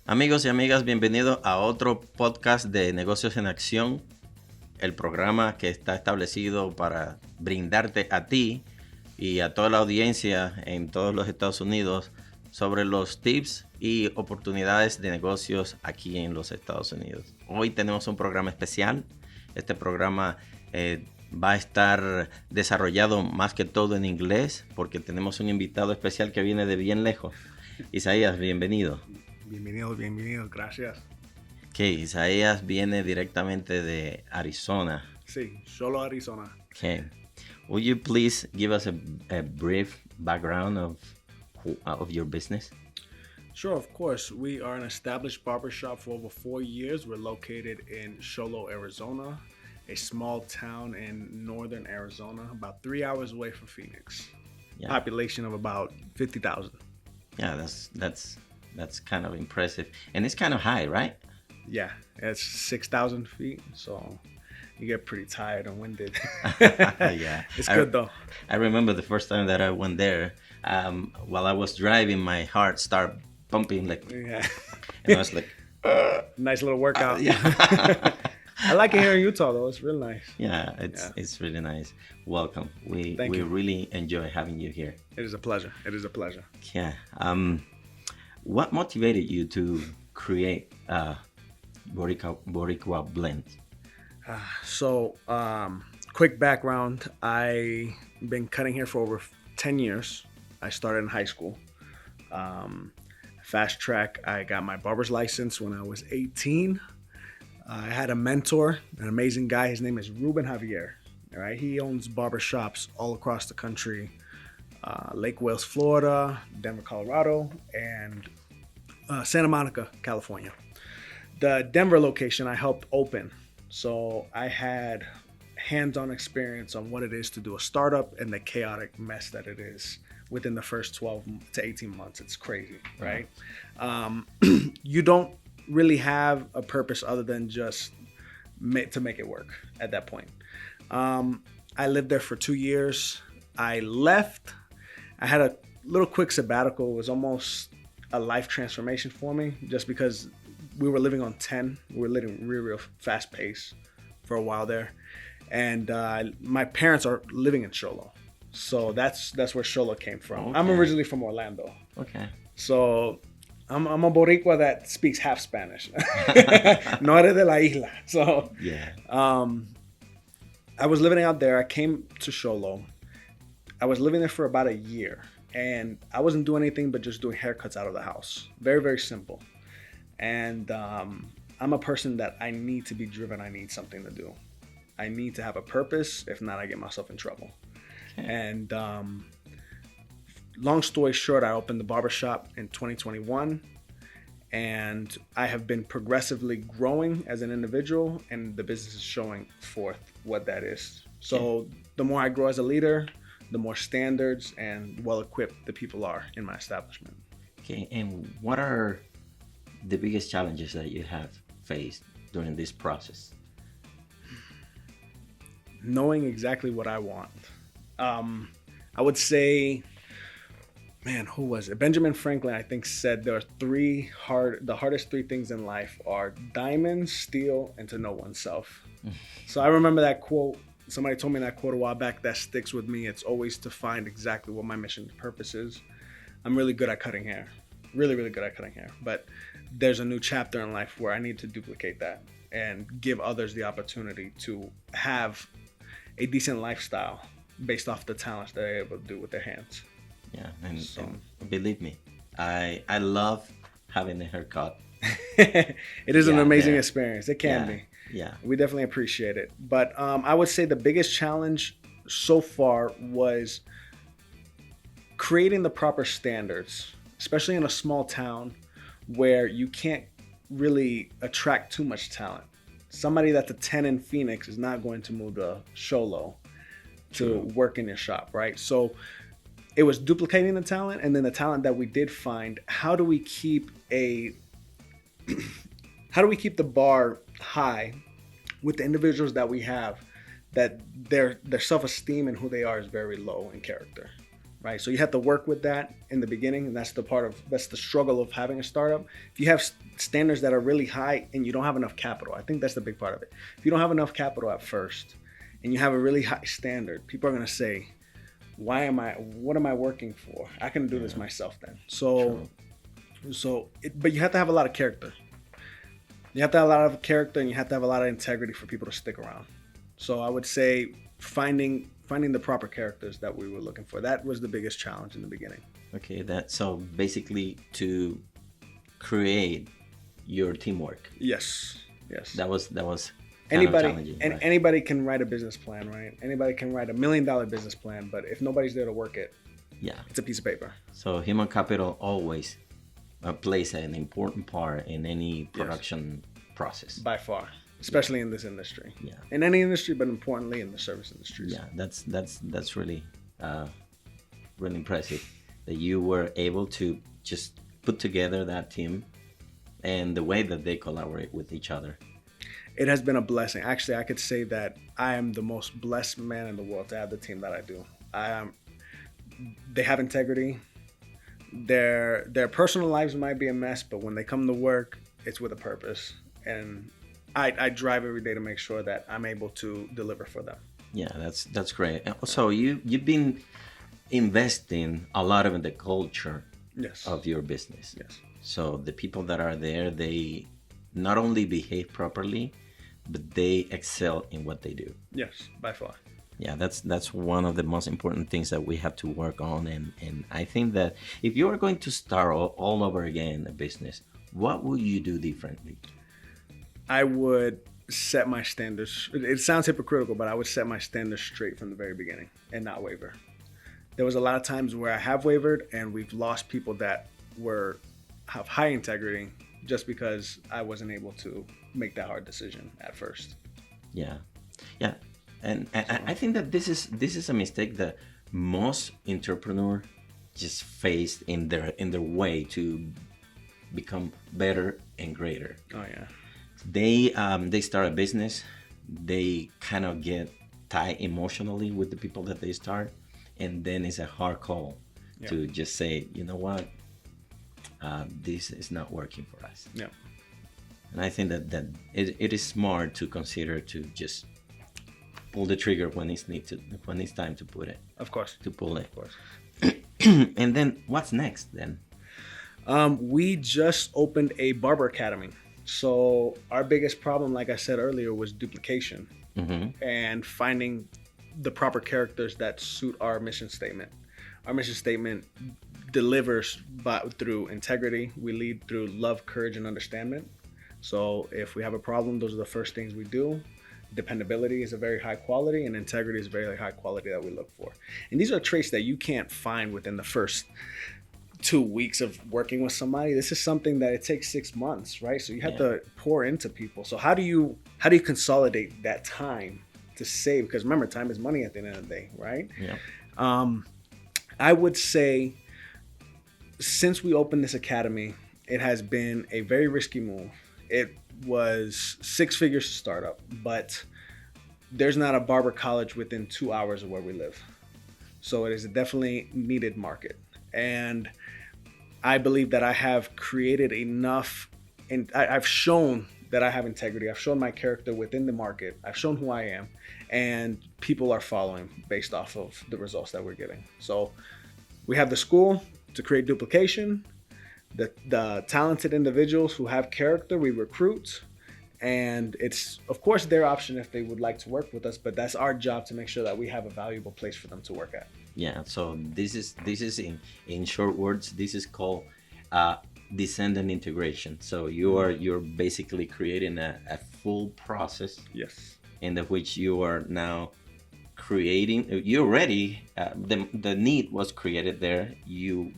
Amigos y amigas, bienvenidos a otro podcast de Negocios en Acción, el programa que está establecido para brindarte a ti y a toda la audiencia en todos los Estados Unidos sobre los tips y oportunidades de negocios aquí en los Estados Unidos. Hoy tenemos un programa especial. Este programa va a estar desarrollado más que todo en inglés porque tenemos un invitado especial que viene de bien lejos. Isaías, bienvenido. Bienvenido, gracias. Okay, Isaías viene directamente de Arizona. Sí, solo Arizona. Okay. Would you please give us a brief background of your business? Sure, of course. We are an established barbershop for over 4 years. We're located in Show Low, Arizona, a small town in northern Arizona, about 3 hours away from Phoenix. Yeah. Population of about 50,000. Yeah, that's kind of impressive. And it's kind of high, right? Yeah, it's 6,000 feet, so you get pretty tired and winded. Yeah. It's good though. I remember the first time that I went there, while I was driving, my heart started pumping like, Yeah. and I was like, Nice little workout. yeah. I like it here in Utah though. It's real nice. Yeah, it's really nice. Welcome. Thank we you. really enjoy having you here. It is a pleasure. Yeah. What motivated you to create Boricua Blendz? So, quick background. I've been cutting hair for over 10 years. I started in high school. Fast track, I got my barber's license when I was 18. I had a mentor, an amazing guy. His name is Ruben Javier. All right, he owns barbershops all across the country. Lake Wales, Florida, Denver, Colorado, and Santa Monica, California. The Denver location I helped open. So I had hands-on experience on what it is to do a startup and the chaotic mess that it is within the first 12 to 18 months. It's crazy, right? You don't really have a purpose other than just to make it work at that point. I lived there for 2 years. I left. I had a little quick sabbatical. It was almost a life transformation for me just because we were living on 10. We were living real fast pace for a while there. And my parents are living in Show Low. So that's where Show Low came from. Okay. I'm originally from Orlando. Okay. So I'm a Boricua that speaks half Spanish. No eres de la isla. So Yeah. I was living out there. I came to Show Low. I was living there for about a year. And I wasn't doing anything but just doing haircuts out of the house. Very, very simple. And I'm a person that I need to be driven. I need something to do. I need to have a purpose. If not, I get myself in trouble. Okay. And long story short, I opened the barbershop in 2021. And I have been progressively growing as an individual. And the business is showing forth what that is. So the more I grow as a leader, the more standards and well-equipped the people are in my establishment. Okay. And what are the biggest challenges that you have faced during this process? Knowing exactly what I want. I would say, man, who was it? Benjamin Franklin, I think, said there are the hardest 3 things in life are diamonds, steel, and to know oneself. So I remember that quote. Somebody told me that quote a while back. That sticks with me. It's always to find exactly what my mission and purpose is. I'm really good at cutting hair. Really, really good at cutting hair. But there's a new chapter in life where I need to duplicate that and give others the opportunity to have a decent lifestyle based off the talents they're able to do with their hands. Yeah, and believe me, I love having a haircut. It is an amazing experience. It can be. Yeah. We definitely appreciate it. But I would say the biggest challenge so far was creating the proper standards, especially in a small town where you can't really attract too much talent. Somebody that's a 10 in Phoenix is not going to move to Show Low to work in your shop, right? So it was duplicating the talent, and then the talent that we did find, how do we keep the bar high with the individuals that we have, that their self-esteem and who they are is very low in character. right? So you have to work with that in the beginning, and that's the struggle of having a startup. If you have standards that are really high and you don't have enough capital, I think that's the big part of it. If you don't have enough capital at first and you have a really high standard, people are going to say, what am I working for? I can do this myself then. But you have to have a lot of character. You have to have a lot of character, and you have to have a lot of integrity for people to stick around. So I would say finding the proper characters that we were looking for. That was the biggest challenge in the beginning. Okay, so basically to create your teamwork. Yes. That was anybody can write a business plan, right? Anybody can write $1 million business plan, but if nobody's there to work it, it's a piece of paper. So human capital always plays an important part in any production process. By far, especially in this industry. Yeah. In any industry, but importantly in the service industries. Yeah, that's really really impressive that you were able to just put together that team and the way that they collaborate with each other. It has been a blessing. Actually, I could say that I am the most blessed man in the world to have the team that I do. They have integrity. Their personal lives might be a mess, but when they come to work, it's with a purpose. And I drive every day to make sure that I'm able to deliver for them. Yeah, that's great. So you've been investing a lot in the culture of your business. Yes. So the people that are there, they not only behave properly, but they excel in what they do. Yes, by far. Yeah, that's one of the most important things that we have to work on. And I think that if you are going to start all over again a business, what would you do differently? I would set my standards. It sounds hypocritical, but I would set my standards straight from the very beginning and not waver. There was a lot of times where I have wavered, and we've lost people that have high integrity just because I wasn't able to make that hard decision at first. Yeah. And I think that this is a mistake that most entrepreneurs just face in their way to become better and greater. Oh yeah. They start a business, they kind of get tied emotionally with the people that they start, and then it's a hard call to just say, you know what, this is not working for us. Yeah. And I think that it is smart to consider to just pull the trigger when it's time to put it. Of course. To pull it. Of course. And then what's next then? We just opened a barber academy. So our biggest problem, like I said earlier, was duplication and finding the proper characters that suit our mission statement. Our mission statement delivers through integrity. We lead through love, courage, and understanding. So if we have a problem, those are the first things we do. Dependability is a very high quality, and integrity is a very high quality that we look for. And these are traits that you can't find within the first 2 weeks of working with somebody. This is something that it takes 6 months, right? So you have to pour into people. So how do you consolidate that time to save? Because remember, time is money at the end of the day, right? Yeah. I would say since we opened this academy, it has been a very risky move. It was 6 figures to start up, but there's not a barber college within 2 hours of where we live. So it is a definitely needed market. And I believe that I have created enough, and I've shown that I have integrity. I've shown my character within the market. I've shown who I am, and people are following based off of the results that we're getting. So we have the school to create duplication. The talented individuals who have character, we recruit, and it's of course their option if they would like to work with us, but that's our job to make sure that we have a valuable place for them to work at. Yeah, so this is in short words, this is called descendant integration. So you're basically creating a full process. Yes. In which you are now creating. You already the need was created there. You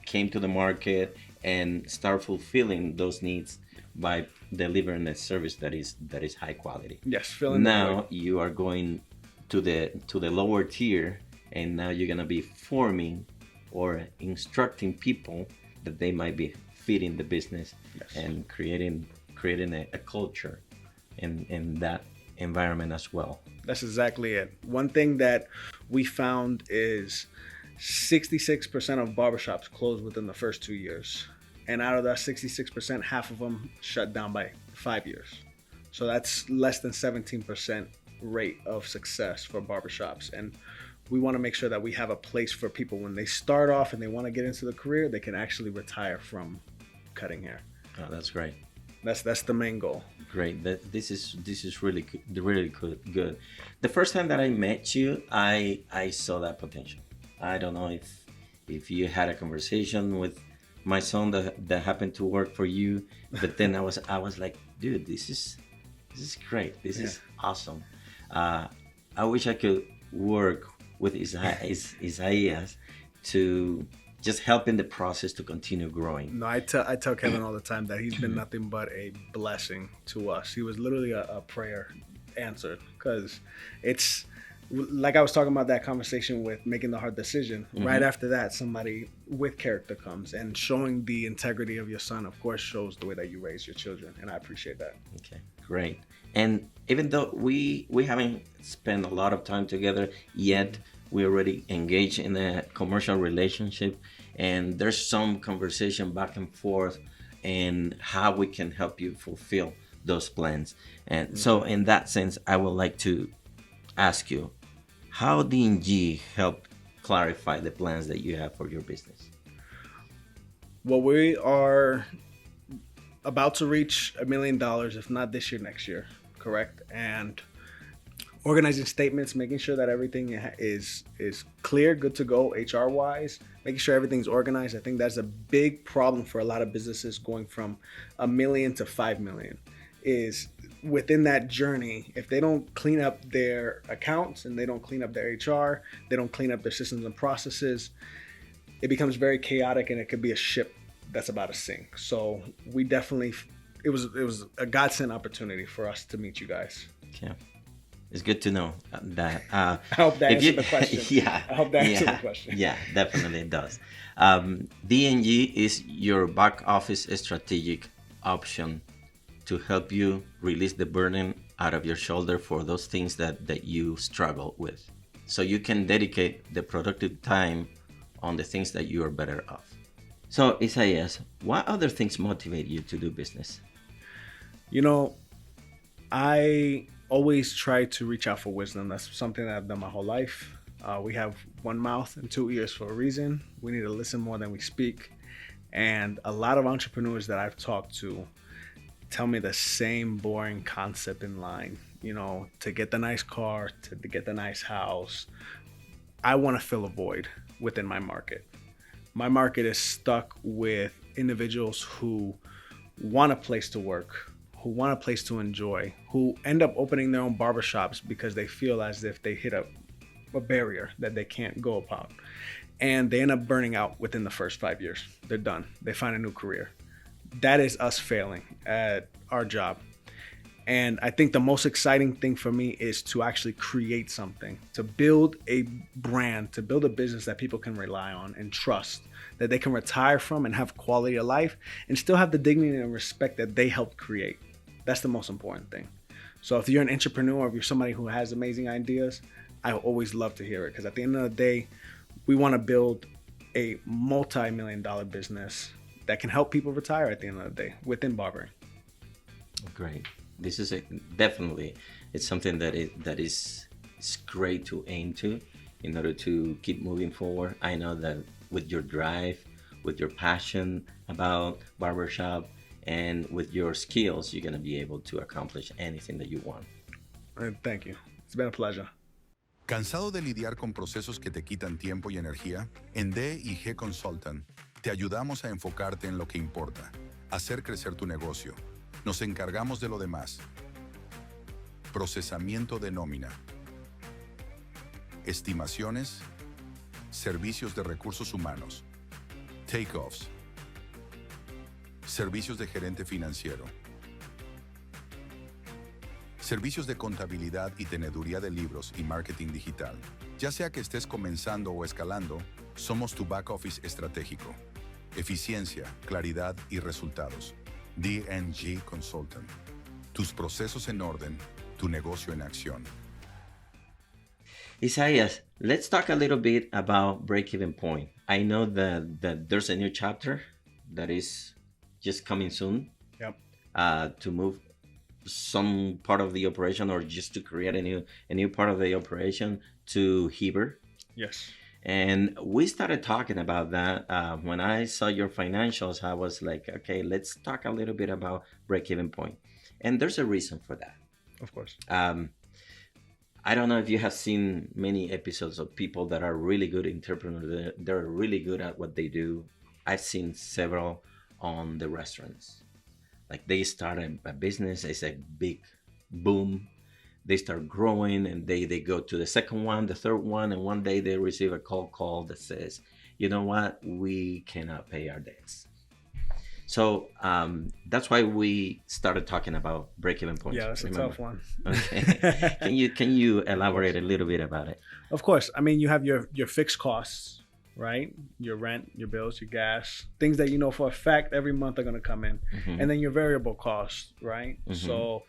came to the market and start fulfilling those needs by delivering a service that is high quality. Yes, now you are going to the lower tier, and now you're gonna be forming or instructing people that they might be fitting the business and creating a culture in that environment as well. That's exactly it. One thing that we found is 66% of barbershops closed within the first 2 years. And out of that 66%, half of them shut down by 5 years. So that's less than 17% rate of success for barbershops. And we want to make sure that we have a place for people when they start off and they want to get into the career, they can actually retire from cutting hair. Oh, that's great. That's the main goal. Great. This is really good. The first time that I met you, I saw that potential. I don't know if you had a conversation with my son that happened to work for you, but then I was like, dude, this is great. This is awesome. I wish I could work with Isaias to just help in the process to continue growing. No, I tell Kevin all the time that he's been nothing but a blessing to us. He was literally a prayer answered, because it's like I was talking about that conversation with making the hard decision. Right after that, somebody with character comes, and showing the integrity of your son, of course, shows the way that you raise your children, and I appreciate that. Okay, great. And even though we haven't spent a lot of time together yet, we already engaged in a commercial relationship, and there's some conversation back and forth and how we can help you fulfill those plans. And so in that sense, I would like to ask you, how D&G helped clarify the plans that you have for your business? Well, we are about to reach $1 million, if not this year, next year, correct? And organizing statements, making sure that everything is clear, good to go, HR wise, making sure everything's organized. I think that's a big problem for a lot of businesses going from $1 million to $5 million. Is within that journey, if they don't clean up their accounts and they don't clean up their HR, they don't clean up their systems and processes, it becomes very chaotic, and it could be a ship that's about to sink. So we definitely, it was a godsend opportunity for us to meet you guys. Yeah. It's good to know that. I hope that answered the question. Yeah. I hope that answered the question. Yeah, definitely it does. D&G is your back office strategic option to help you release the burden out of your shoulder for those things that you struggle with. So you can dedicate the productive time on the things that you are better off. So Isaias, what other things motivate you to do business? You know, I always try to reach out for wisdom. That's something that I've done my whole life. We have one mouth and two ears for a reason. We need to listen more than we speak. And a lot of entrepreneurs that I've talked to tell me the same boring concept in line. You know, to get the nice car, to get the nice house. I want to fill a void within my market. My market is stuck with individuals who want a place to work, who want a place to enjoy, who end up opening their own barbershops because they feel as if they hit a barrier that they can't go upon. And they end up burning out within the first 5 years. They're done. They find a new career. That is us failing at our job. And I think the most exciting thing for me is to actually create something, to build a brand, to build a business that people can rely on and trust, that they can retire from and have quality of life and still have the dignity and respect that they helped create. That's the most important thing. So if you're an entrepreneur, if you're somebody who has amazing ideas, I always love to hear it, because at the end of the day, we want to build a multi-million-dollar business that can help people retire at the end of the day within barbering. Great. This is definitely, it's something that is great to aim to in order to keep moving forward. I know that with your drive, with your passion about barbershop, and with your skills, you're going to be able to accomplish anything that you want. Thank you. It's been a pleasure. ¿Cansado de lidiar con procesos que te quitan tiempo y energía? En D&G Consultant te ayudamos a enfocarte en lo que importa, hacer crecer tu negocio. Nos encargamos de lo demás. Procesamiento de nómina, estimaciones, servicios de recursos humanos, takeoffs, servicios de gerente financiero, servicios de contabilidad y teneduría de libros y marketing digital. Ya sea que estés comenzando o escalando, somos tu back office estratégico. Eficiencia, claridad y resultados. D&G Consultant. Tus procesos en orden, tu negocio en acción. Isaias, let's talk a little bit about break-even point. I know that there's a new chapter that is just coming soon. Yep. To move some part of the operation, or just to create a new part of the operation to Heber. Yes. And we started talking about that. When I saw your financials, I was like, okay, let's talk a little bit about break-even point. And there's a reason for that. Of course. I don't know if you have seen many episodes of people that are really good entrepreneurs. They're really good at what they do. I've seen several on the restaurants. Like they start a business, it's a big boom. They start growing, and they go to the second one, the third one, and one day they receive a cold call that says, you know what, we cannot pay our debts. So that's why we started talking about break-even points. Yeah, that's a tough one. Okay. Can you elaborate a little bit about it? Of course. I mean, you have your fixed costs, right? Your rent, your bills, your gas, things that you know for a fact every month are going to come in. Mm-hmm. And then your variable costs, right? Mm-hmm. So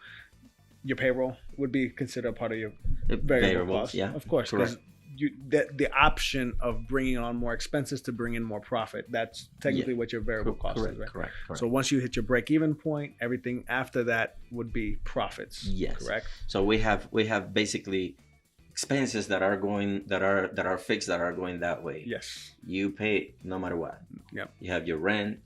your payroll would be considered part of your variable costs. Yeah, of course. correct. The option of bringing on more expenses to bring in more profit, that's technically what your variable cost is, right? Correct. So once you hit your break-even point, everything after that would be profits. Yes. Correct. So we have basically expenses that are fixed, that are going that way. Yes. You pay no matter what. Yep. You have your rent.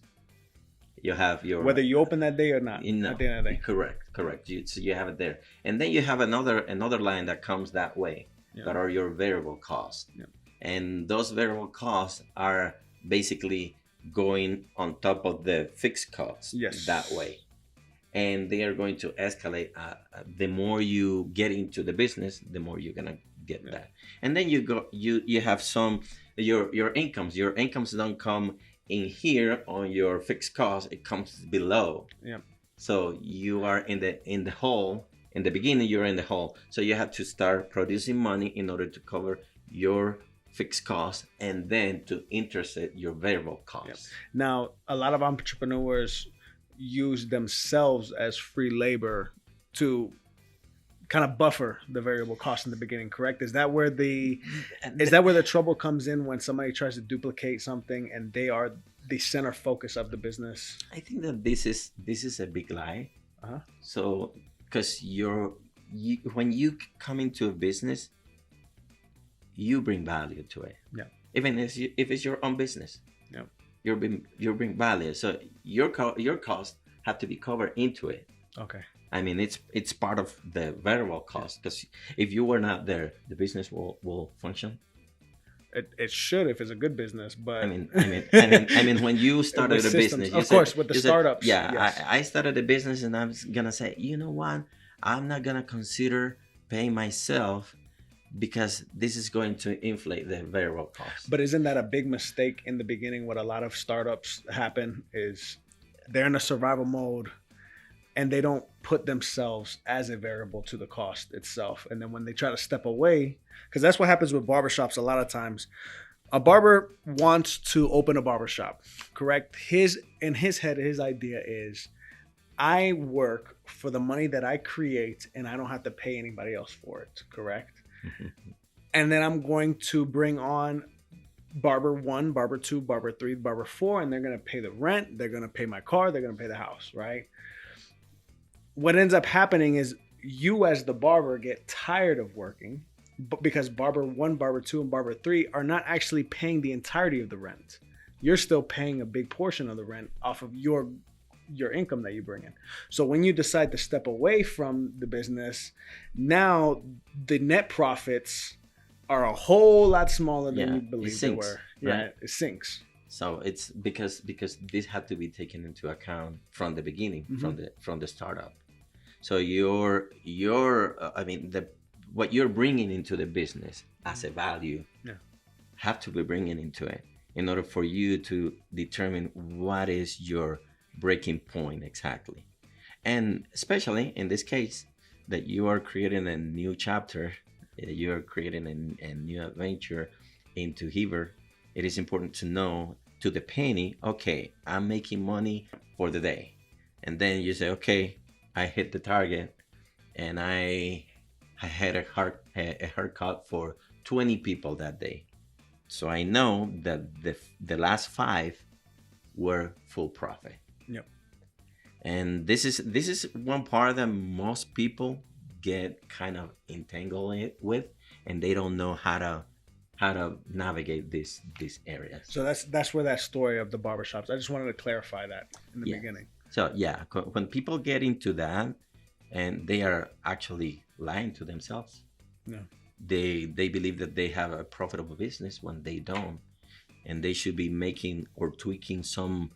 You have your, whether you open that day or not. No, at the end of the day. Correct. So you have it there, and then you have another line that comes that way. Yeah. That are your variable costs. Yeah. And those variable costs are basically going on top of the fixed costs. Yes. That way. And they are going to escalate. The more you get into the business, the more you're gonna get that. And then you have your incomes. Your incomes don't come in here on your fixed costs. It comes below. Yeah. So you are in the hole. In the beginning, you're in the hole. So you have to start producing money in order to cover your fixed costs, and then to intercept your variable costs. Yep. Now, a lot of entrepreneurs use themselves as free labor to kind of buffer the variable costs in the beginning, correct? Is that where the trouble comes in, when somebody tries to duplicate something and they are the center focus of the business? I think that this is a big lie. Uh-huh. So, because when you come into a business, you bring value to it. Yeah. Even if it's your own business. Yeah. You bring value. So your costs have to be covered into it. Okay. I mean, it's part of the variable cost, because if you were not there, the business will function. It should, if it's a good business, but I mean, when you started a business, of course, with the startups. Yeah, yes. I started a business, and I was gonna say, you know what, I'm not gonna consider paying myself, because this is going to inflate the variable cost. But isn't that a big mistake in the beginning? What a lot of startups happen is they're in a survival mode, and they don't put themselves as a variable to the cost itself. And then when they try to step away, because that's what happens with barbershops a lot of times. A barber wants to open a barbershop, correct? In his head, his idea is, I work for the money that I create, and I don't have to pay anybody else for it, correct? And then I'm going to bring on barber 1, barber 2, barber 3, barber 4, and they're going to pay the rent, they're going to pay my car, they're going to pay the house, right? What ends up happening is you as the barber get tired of working, because barber 1, barber 2, and barber 3 are not actually paying the entirety of the rent. You're still paying a big portion of the rent off of your income that you bring in. So when you decide to step away from the business, now the net profits are a whole lot smaller than you believe they were. Right? Yeah, it sinks. So it's because this had to be taken into account from the beginning, from the startup. So what you're bringing into the business as a value, have to be bringing into it in order for you to determine what is your breaking point exactly. And especially in this case, that you are creating a new chapter, you are creating a new adventure into Heber, it is important to know to the penny, okay, I'm making money for the day. And then you say, okay, I hit the target, and I had a haircut for 20 people that day. So I know that the last 5 were full profit. Yep. And this is one part that most people get kind of entangled with, and they don't know how to navigate these areas. So that's where that story of the barbershops. I just wanted to clarify that in the beginning. So yeah, when people get into that, and they are actually lying to themselves. Yeah. They believe that they have a profitable business when they don't, and they should be making or tweaking some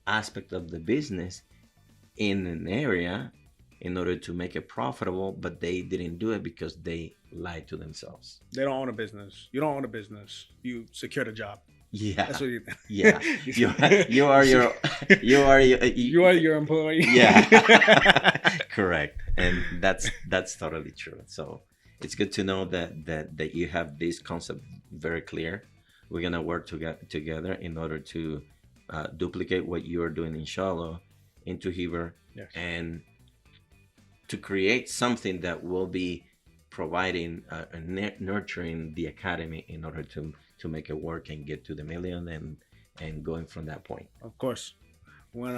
aspect of the business in an area in order to make it profitable, but they didn't do it because they lied to themselves. They don't own a business. You don't own a business. You secured a job. Yeah. That's what you think. Yeah. you are your employee. Yeah. Correct. And that's totally true. So it's good to know that you have this concept very clear. We're gonna work together in order to duplicate what you are doing in Show Low into Heber, yes, and to create something that will be providing nurturing the academy in order to make it work and get to the million and going from that point. Of course, when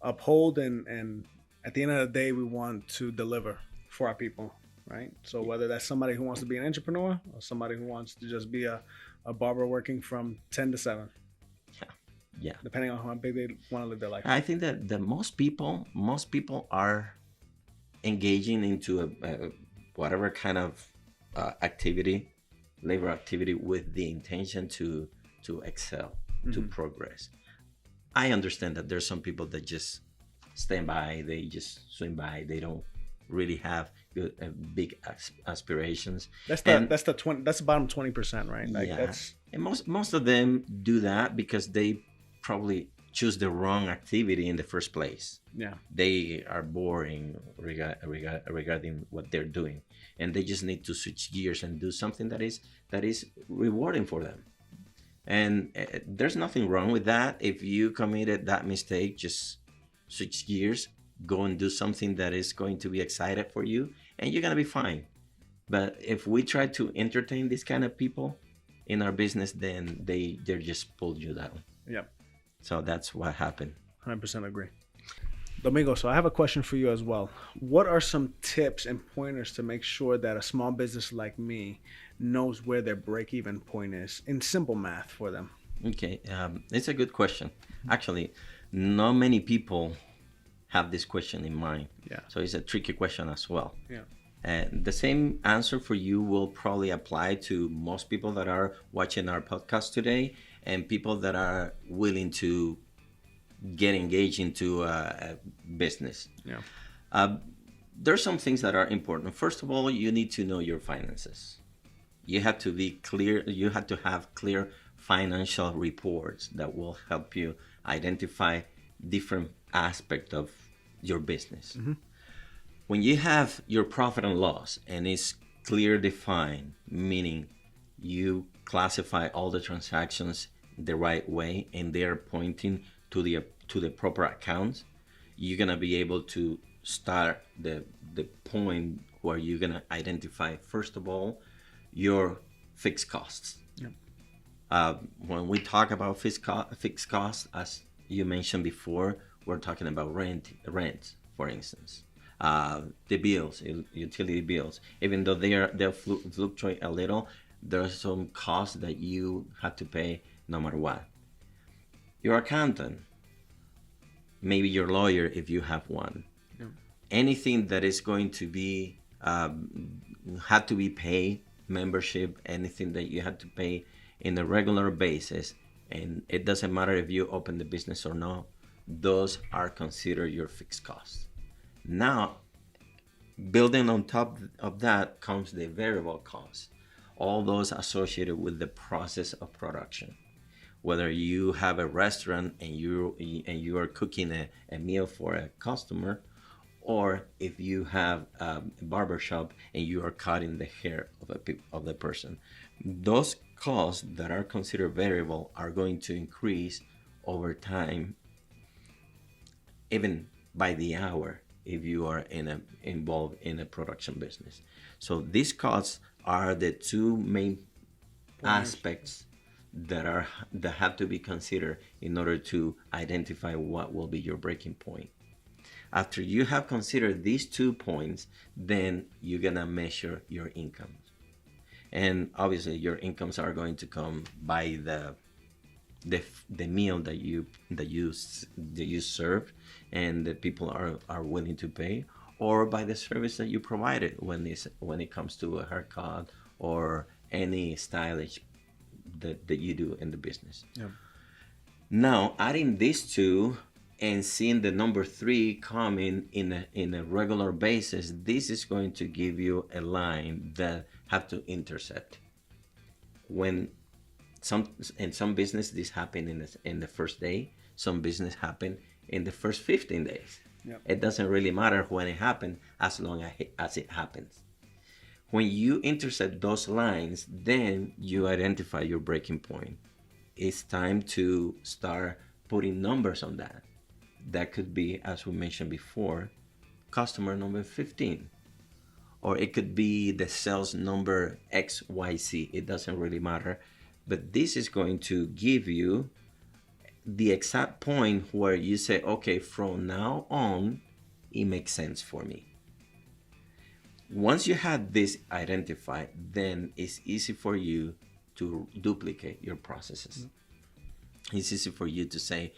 uphold and at the end of the day, we want to deliver for our people, right? So whether that's somebody who wants to be an entrepreneur or somebody who wants to just be a barber working from 10 to 7. Yeah. Depending on how big they want to live their life. I think that most people are engaging into a whatever kind of labor activity with the intention to excel, to progress. I understand that there's some people that just stand by, they just swim by, they don't really have good big aspirations. That's the bottom 20%, right? Like yeah. And most of them do that because they probably choose the wrong activity in the first place. Yeah. They are boring regarding what they're doing, and they just need to switch gears and do something that is rewarding for them. And there's nothing wrong with that. If you committed that mistake, just switch gears, go and do something that is going to be excited for you, and you're gonna be fine. But if we try to entertain these kind of people in our business, then they're just pull you down. Yep. So that's what happened. 100% agree. Domingo, so I have a question for you as well. What are some tips and pointers to make sure that a small business like me knows where their break-even point is in simple math for them? Okay, it's a good question. Actually, not many people have this question in mind. Yeah. So it's a tricky question as well. Yeah. And the same answer for you will probably apply to most people that are watching our podcast today and people that are willing to get engaged into a business. Yeah. There's some things that are important. First of all, you need to know your finances. You have to be clear. You have to have clear financial reports that will help you identify different aspects of your business. Mm-hmm. When you have your profit and loss and it's clear defined, meaning you classify all the transactions the right way and they're pointing to the proper accounts, you're gonna be able to start the point where you're gonna identify, first of all, your fixed costs. Yep. When we talk about fixed costs, as you mentioned before, we're talking about rent, for instance. The bills, utility bills, even though they'll fluctuate a little, there are some costs that you have to pay no matter what. Your accountant, maybe your lawyer if you have one. Yeah. Anything that is going to be had to be paid, membership, anything that you had to pay in a regular basis, and it doesn't matter if you open the business or not, those are considered your fixed costs. Now, building on top of that comes the variable costs, all those associated with the process of production. Whether you have a restaurant and you are cooking a meal for a customer, or if you have a barber shop and you are cutting the hair of the person, those costs that are considered variable are going to increase over time, even by the hour, if you are involved in a production business. So these costs are the two main aspects that have to be considered in order to identify what will be your breaking point. After you have considered these 2 points, then you're gonna measure your income. And obviously your incomes are going to come by the meal that you serve and the people are willing to pay, or by the service that you provided when it comes to a haircut or any stylish that you do in the business. Yeah. Now, adding these two and seeing the number 3 coming in a regular basis, this is going to give you a line that have to intersect. When in some business this happen in the first day, some business happen in the first 15 days. Yep. It doesn't really matter when it happens as long as it happens. When you intersect those lines, then you identify your breaking point. It's time to start putting numbers on that. That could be, as we mentioned before, customer number 15. Or it could be the sales number XYZ. It doesn't really matter. But this is going to give you the exact point where you say, okay, from now on, it makes sense for me. Once you have this identified, then it's easy for you to duplicate your processes. Mm-hmm. It's easy for you to say,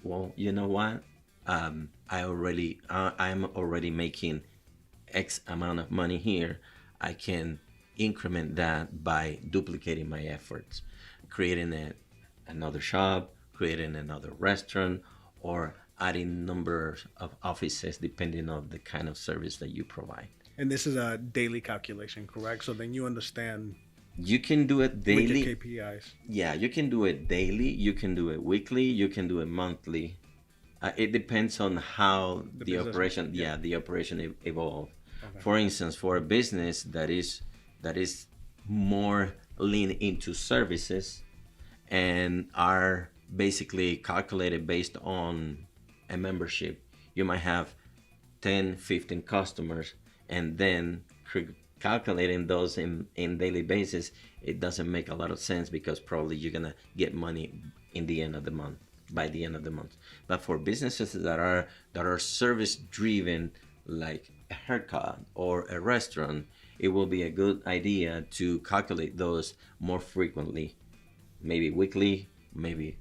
well, you know what? I'm already making X amount of money here. I can increment that by duplicating my efforts, creating another shop, creating another restaurant, or adding numbers of offices depending on the kind of service that you provide. And this is a daily calculation, correct? So then you understand. You can do it daily. With your KPIs. Yeah, you can do it daily. You can do it weekly. You can do it monthly. It depends on how the operation. Yeah, the operation evolve. Okay. For instance, for a business that is more lean into services and are basically calculated based on a membership, you might have 10, 15 customers, and then calculating those in daily basis, it doesn't make a lot of sense because probably you're gonna get money in the end of the month, by the end of the month. But for businesses that are service driven, like a haircut or a restaurant, it will be a good idea to calculate those more frequently, maybe weekly, maybe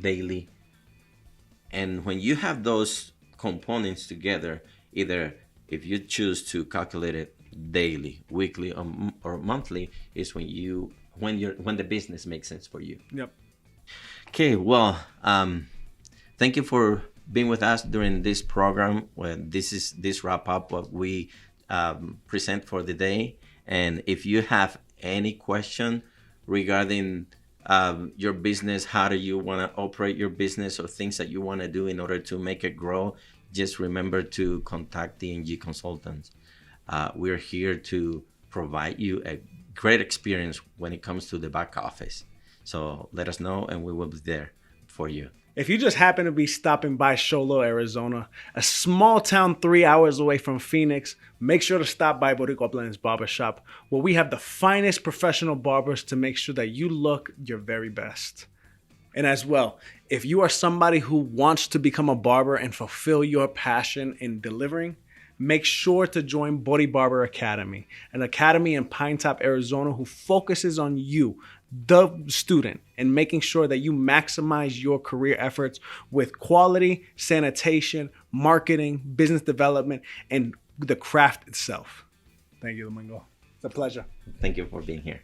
daily. And when you have those components together, either if you choose to calculate it daily, weekly, or monthly, is when the business makes sense for you. Yep. Okay, well, thank you for being with us during this program. Well, this wrap up what we present for the day. And if you have any question regarding your business, how do you want to operate your business, or things that you want to do in order to make it grow, just remember to contact D&G Consultants. We're here to provide you a great experience when it comes to the back office. So let us know and we will be there for you. If you just happen to be stopping by Show Low, Arizona, a small town 3 hours away from Phoenix, make sure to stop by Boricua Blendz Barbershop, where we have the finest professional barbers to make sure that you look your very best. And as well, if you are somebody who wants to become a barber and fulfill your passion in delivering, make sure to join Bori Barber Academy, an academy in Pinetop, Arizona, who focuses on you, the student, and making sure that you maximize your career efforts with quality, sanitation, marketing, business development, and the craft itself. Thank you, Domingo. It's a pleasure. Thank you for being here.